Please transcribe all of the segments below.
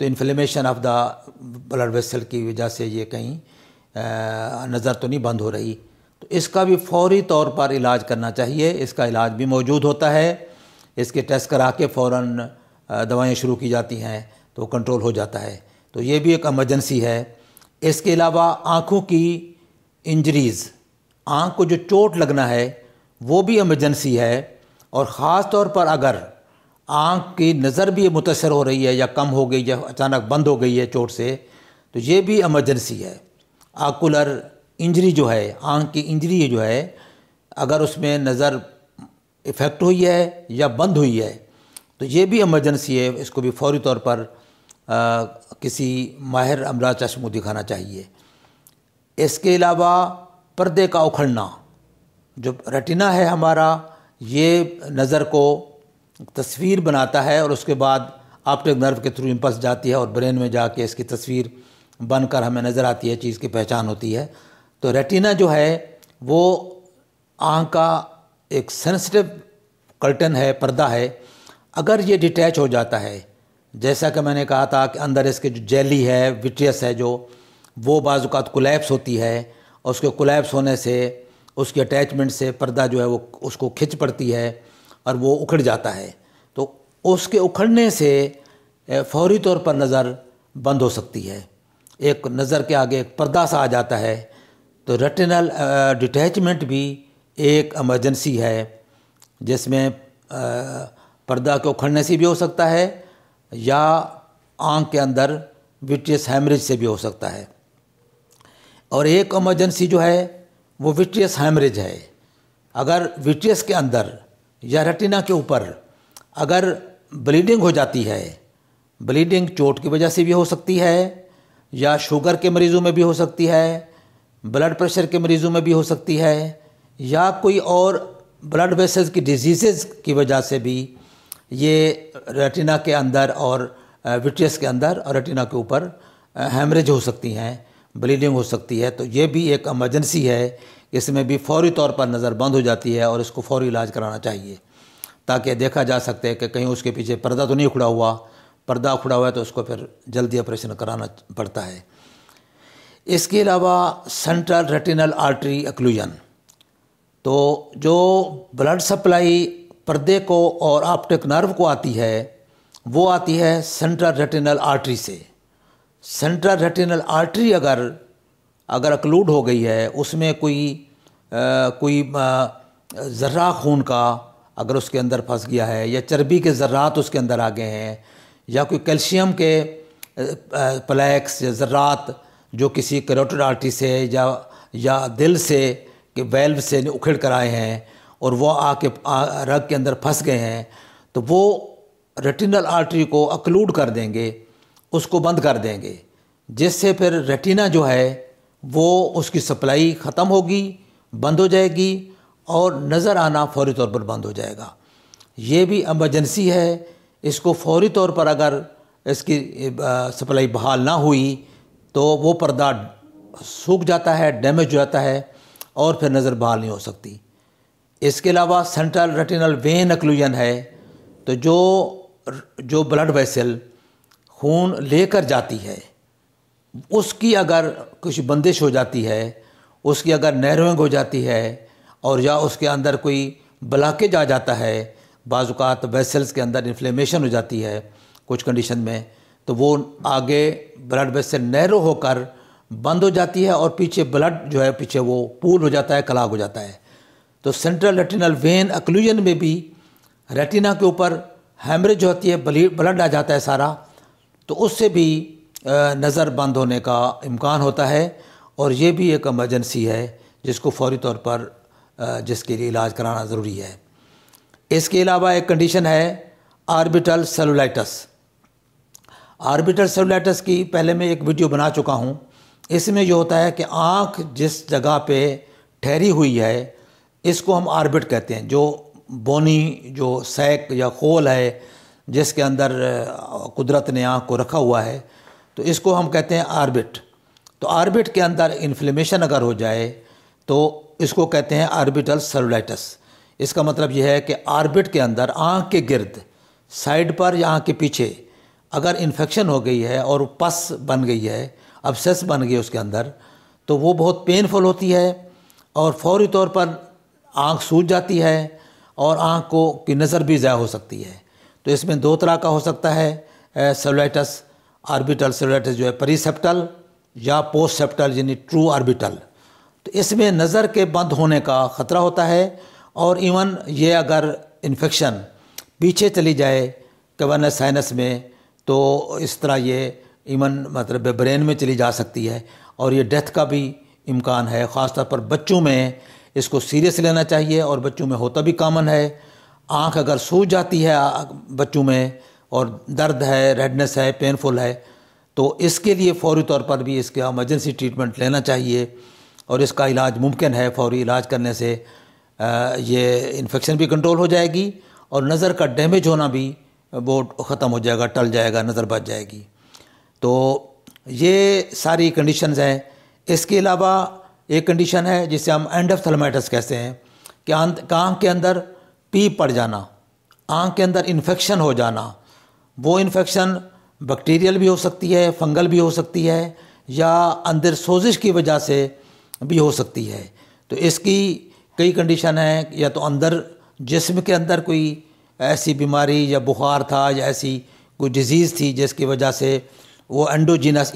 تو inflammation of the blood vessel کی وجہ سے یہ کہیں نظر تو نہیں بند ہو رہی، تو اس کا بھی فوری طور پر علاج کرنا چاہیے۔ اس کا علاج بھی موجود ہوتا ہے، اس کے ٹیسٹ کرا کے فوراً دوائیں شروع کی جاتی ہیں تو کنٹرول ہو جاتا ہے، تو یہ بھی ایک ایمرجنسی ہے۔ اس کے علاوہ آنکھوں کی انجریز، آنکھ کو جو چوٹ لگنا ہے وہ بھی ایمرجنسی ہے، اور خاص طور پر اگر آنکھ کی نظر بھی متاثر ہو رہی ہے یا کم ہو گئی یا اچانک بند ہو گئی ہے چوٹ سے، تو یہ بھی ایمرجنسی ہے۔ آکولر انجری جو ہے، آنکھ کی انجری جو ہے، اگر اس میں نظر افیکٹ ہوئی ہے یا بند ہوئی ہے تو یہ بھی ایمرجنسی ہے، اس کو بھی فوری طور پر کسی ماہر امراض چشم کو دکھانا چاہیے۔ اس کے علاوہ پردے کا اکھڑنا، جو ریٹنا ہے ہمارا، یہ نظر کو تصویر بناتا ہے اور اس کے بعد آپٹک نرو کے تھرو امپلس جاتی ہے اور برین میں جا کے اس کی تصویر بن کر ہمیں نظر آتی ہے، چیز کی پہچان ہوتی ہے۔ تو ریٹنا جو ہے وہ آنکھ کا ایک سینسٹیو کرٹن ہے، پردہ ہے، اگر یہ ڈیٹیچ ہو جاتا ہے، جیسا کہ میں نے کہا تھا کہ اندر اس کے جو جیلی ہے، وٹریس ہے جو، وہ بعض اوقات کولیپس ہوتی ہے، اور اس کے کولیپس ہونے سے اس کے اٹیچمنٹ سے پردہ جو ہے وہ اس کو کھنچ پڑتی ہے اور وہ اکھڑ جاتا ہے، تو اس کے اکھڑنے سے فوری طور پر نظر بند ہو سکتی ہے، ایک نظر کے آگے ایک پردہ سا آ جاتا ہے۔ تو ریٹنل ڈیٹیچمنٹ بھی ایک ایمرجنسی ہے، جس میں پردہ کے اکھڑنے سے بھی ہو سکتا ہے یا آنکھ کے اندر وٹریس ہیمریج سے بھی ہو سکتا ہے۔ اور ایک ایمرجنسی جو ہے وہ وٹریس ہیمریج ہے۔ اگر وٹریس کے اندر یا ریٹنا کے اوپر اگر بلیڈنگ ہو جاتی ہے، بلیڈنگ چوٹ کی وجہ سے بھی ہو سکتی ہے، یا شوگر کے مریضوں میں بھی ہو سکتی ہے، بلڈ پریشر کے مریضوں میں بھی ہو سکتی ہے، یا کوئی اور بلڈ ویسلز کی ڈیزیزز کی وجہ سے بھی یہ ریٹنا کے اندر اور وٹریس کے اندر اور ریٹنا کے اوپر ہیمریج ہو سکتی ہیں، بلیڈنگ ہو سکتی ہے۔ تو یہ بھی ایک ایمرجنسی ہے، اس میں بھی فوری طور پر نظر بند ہو جاتی ہے اور اس کو فوری علاج کرانا چاہیے، تاکہ دیکھا جا سکتے ہے کہ کہیں اس کے پیچھے پردہ تو نہیں اکھڑا ہوا، پردہ اکھڑا ہوا ہے تو اس کو پھر جلدی آپریشن کرانا پڑتا ہے۔ اس کے علاوہ سینٹرل ریٹینل آرٹری اکلوژن، تو جو بلڈ سپلائی پردے کو اور آپٹک نرو کو آتی ہے وہ آتی ہے سینٹرل ریٹینل آرٹری سے۔ سینٹرل ریٹینل آرٹری اگر اکلوڈ ہو گئی ہے، اس میں کوئی ذرہ خون کا اگر اس کے اندر پھنس گیا ہے، یا چربی کے ذرات اس کے اندر آ گئے ہیں، یا کوئی کیلشیم کے پلیکس یا ذرات جو کسی کیروٹیڈ آرٹری سے یا دل سے کہ ویلو سے اکھڑ کر آئے ہیں اور وہ آ کے رگ کے اندر پھنس گئے ہیں، تو وہ ریٹینل آرٹری کو اکلوڈ کر دیں گے، اس کو بند کر دیں گے، جس سے پھر ریٹینا جو ہے وہ اس کی سپلائی ختم ہوگی، بند ہو جائے گی، اور نظر آنا فوری طور پر بند ہو جائے گا۔ یہ بھی ایمرجنسی ہے، اس کو فوری طور پر اگر اس کی سپلائی بحال نہ ہوئی تو وہ پردہ سوکھ جاتا ہے، ڈیمیج ہو جاتا ہے، اور پھر نظر بحال نہیں ہو سکتی۔ اس کے علاوہ سینٹرل ریٹینل وین اکلوژن ہے، تو جو بلڈ ویسل خون لے کر جاتی ہے، اس کی اگر کچھ بندش ہو جاتی ہے، اس کی اگر نیروئنگ ہو جاتی ہے، اور یا اس کے اندر کوئی بلاکیج آ جاتا ہے، بعض اوقات ویسلز کے اندر انفلیمیشن ہو جاتی ہے کچھ کنڈیشن میں، تو وہ آگے بلڈ ویسل نیرو ہو کر بند ہو جاتی ہے، اور پیچھے بلڈ جو ہے پیچھے وہ پول ہو جاتا ہے، کلاگ ہو جاتا ہے۔ تو سینٹرل ریٹینل وین اکلوژن میں بھی ریٹینا کے اوپر ہیمریج ہوتی ہے، بلڈ آ جاتا ہے سارا، تو اس سے بھی نظر بند ہونے کا امکان ہوتا ہے، اور یہ بھی ایک ایمرجنسی ہے جس کو فوری طور پر جس کے لیے علاج کرانا ضروری ہے۔ اس کے علاوہ ایک کنڈیشن ہے آربیٹل سیلولائٹس۔ آربیٹل سیلولائٹس کی پہلے میں ایک ویڈیو بنا چکا ہوں۔ اس میں یہ ہوتا ہے کہ آنکھ جس جگہ پہ ٹھہری ہوئی ہے اس کو ہم آربٹ کہتے ہیں، جو بونی جو سیک یا خول ہے جس کے اندر قدرت نے آنکھ کو رکھا ہوا ہے، تو اس کو ہم کہتے ہیں آربٹ۔ تو آربٹ کے اندر انفلیمیشن اگر ہو جائے تو اس کو کہتے ہیں آربیٹل سیلولائٹس۔ اس کا مطلب یہ ہے کہ آربٹ کے اندر آنکھ کے گرد، سائڈ پر یا آنکھ کے پیچھے اگر انفیکشن ہو گئی ہے اور پس بن گئی ہے، ابسیس بن گئی اس کے اندر، تو وہ بہت پینفل ہوتی ہے اور فوری طور پر آنکھ سوج جاتی ہے اور آنکھ کی نظر بھی ضائع ہو سکتی ہے۔ تو اس میں دو طرح کا ہو سکتا ہے سیلولیٹس، آربیٹل سیلولیٹس جو ہے پری سیپٹل یا پوسٹ سیپٹل یعنی ٹرو آربیٹل۔ تو اس میں نظر کے بند ہونے کا خطرہ ہوتا ہے، اور ایون یہ اگر انفیکشن پیچھے چلی جائے کیورنس سائنس میں تو اس طرح یہ ایون مطلب برین میں چلی جا سکتی ہے، اور یہ ڈیتھ کا بھی امکان ہے۔ خاص طور پر بچوں میں اس کو سیریس لینا چاہیے، اور بچوں میں ہوتا بھی کامن ہے۔ آنکھ اگر سوج جاتی ہے بچوں میں اور درد ہے، ریڈنس ہے، پینفل ہے، تو اس کے لیے فوری طور پر بھی اس کا ایمرجنسی ٹریٹمنٹ لینا چاہیے، اور اس کا علاج ممکن ہے۔ فوری علاج کرنے سے یہ انفیکشن بھی کنٹرول ہو جائے گی، اور نظر کا ڈیمیج ہونا بھی وہ ختم ہو جائے گا، ٹل جائے گا، نظر بچ جائے گی۔ تو یہ ساری کنڈیشنز ہیں۔ اس کے علاوہ ایک کنڈیشن ہے جسے ہم اینڈوفتھلمیٹس کہتے ہیں، کہ آنکھ کے اندر پیپ پڑ جانا، آنکھ کے اندر انفیکشن ہو جانا۔ وہ انفیکشن بیکٹیریل بھی ہو سکتی ہے، فنگل بھی ہو سکتی ہے، یا اندر سوزش کی وجہ سے بھی ہو سکتی ہے۔ تو اس کی کئی کنڈیشن ہیں، یا تو اندر جسم کے اندر کوئی ایسی بیماری یا بخار تھا یا ایسی کوئی ڈیزیز تھی جس کی وجہ سے وہ انڈوجینس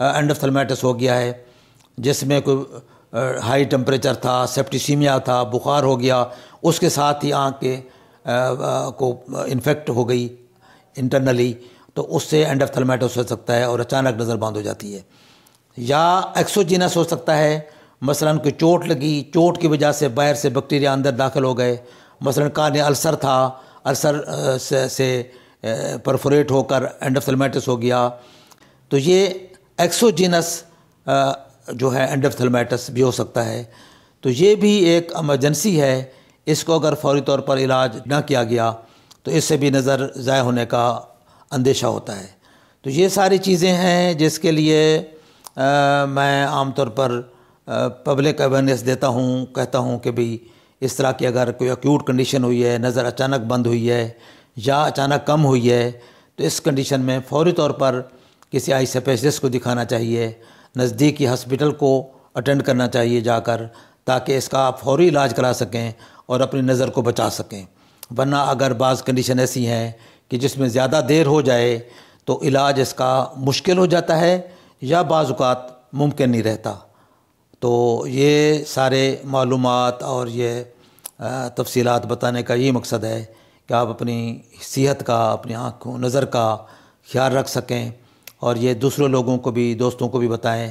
اینڈوفتھلمیٹس ہو گیا ہے، جس میں کوئی ہائی ٹمپریچر تھا، سیپٹیسیمیا تھا، بخار ہو گیا، اس کے ساتھ ہی آنکھ کے کو انفیکٹ ہو گئی انٹرنلی، تو اس سے اینڈوفتھلمیٹس ہو سکتا ہے اور اچانک نظر بند ہو جاتی ہے۔ یا ایکسوجینس ہو سکتا ہے، مثلاً کوئی چوٹ لگی، چوٹ کی وجہ سے باہر سے بیکٹیریا اندر داخل ہو گئے، مثلاً کارنیل السر تھا، السر سے پرفوریٹ ہو کر اینڈوفتھلمیٹس ہو گیا، تو یہ ایکسوجینس جو ہے اینڈوفتھلمیٹس بھی ہو سکتا ہے۔ تو یہ بھی ایک ایمرجنسی ہے، اس کو اگر فوری طور پر علاج نہ کیا گیا تو اس سے بھی نظر ضائع ہونے کا اندیشہ ہوتا ہے۔ تو یہ ساری چیزیں ہیں جس کے لیے میں عام طور پر پبلک اویئرنیس دیتا ہوں، کہتا ہوں کہ بھی اس طرح کی اگر کوئی ایکیوٹ کنڈیشن ہوئی ہے، نظر اچانک بند ہوئی ہے یا اچانک کم ہوئی ہے، تو اس کنڈیشن میں فوری طور پر کسی آئی اسپیشلسٹ کو دکھانا چاہیے، نزدیکی ہاسپٹل کو اٹینڈ کرنا چاہیے جا کر، تاکہ اس کا آپ فوری علاج کرا سکیں اور اپنی نظر کو بچا سکیں۔ ورنہ اگر بعض کنڈیشن ایسی ہیں کہ جس میں زیادہ دیر ہو جائے تو علاج اس کا مشکل ہو جاتا ہے یا بعض اوقات ممکن نہیں رہتا۔ تو یہ سارے معلومات اور یہ تفصیلات بتانے کا یہ مقصد ہے کہ آپ اپنی صحت کا، اپنی آنکھوں نظر کا خیال رکھ سکیں، اور یہ دوسرے لوگوں کو بھی، دوستوں کو بھی بتائیں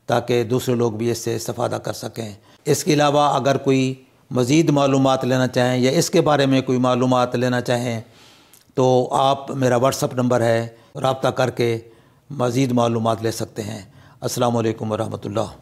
تاکہ دوسرے لوگ بھی اس سے استفادہ کر سکیں۔ اس کے علاوہ اگر کوئی مزید معلومات لینا چاہیں یا اس کے بارے میں کوئی معلومات لینا چاہیں تو آپ میرا واٹس اپ نمبر ہے، رابطہ کر کے مزید معلومات لے سکتے ہیں۔ السلام علیکم ورحمۃ اللہ۔